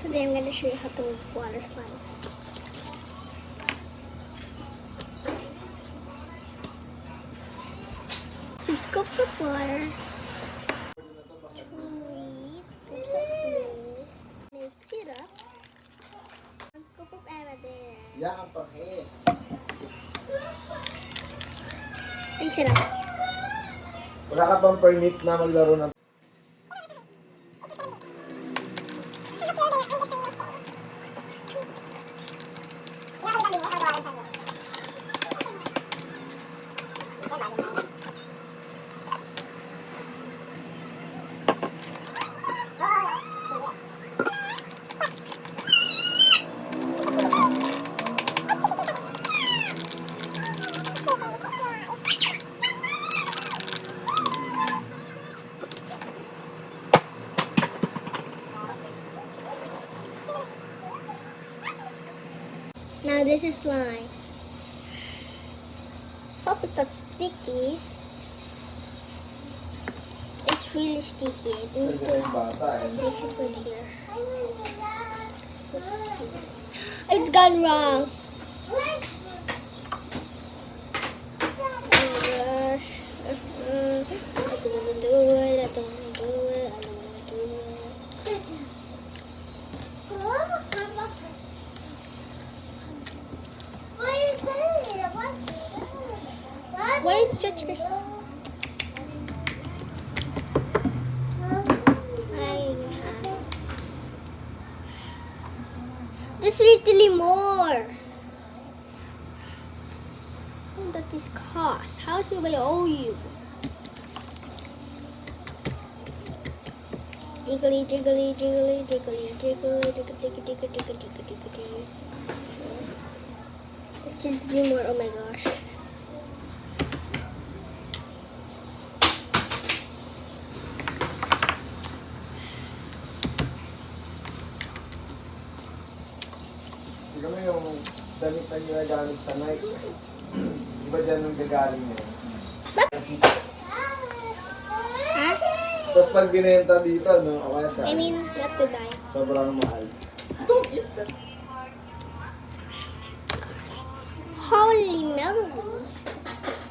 Today I'm going to show you how to make water slime. Some scoops of water. 2 scoops of glue. Make syrup. 1 scoop of avadera. Yan, pahe. Make syrup. Wala ka pang permit na maglaro ng... Now this is slime. Hope it's not sticky. It's really sticky. I need to bata eh. fix it with here. It's so sticky. It's gone wrong. Oh my gosh. I don't want to do it. I don't want to do it. I don't want to do it. Why is stretch this? There's really more. What does this cost? How much do I owe you? Jiggly, jiggly, jiggly, jiggly, jiggly, jiggly, jiggly, jiggly, jiggly, jiggly. There's really more. Oh my gosh. Tignan mo yung damit na ginagamit sa night. Iba dyan yung gagaling niya. Huh? Tapos pag binenta dito, no, o kaya sa I mean, not to buy. sobrang mahal. Don't eat that! Holy moly.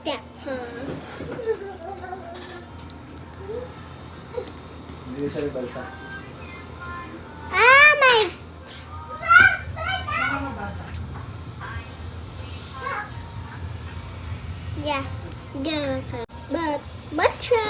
That, huh? Hindi siya ibalsa. Ah, my. Yeah, good. But let's try.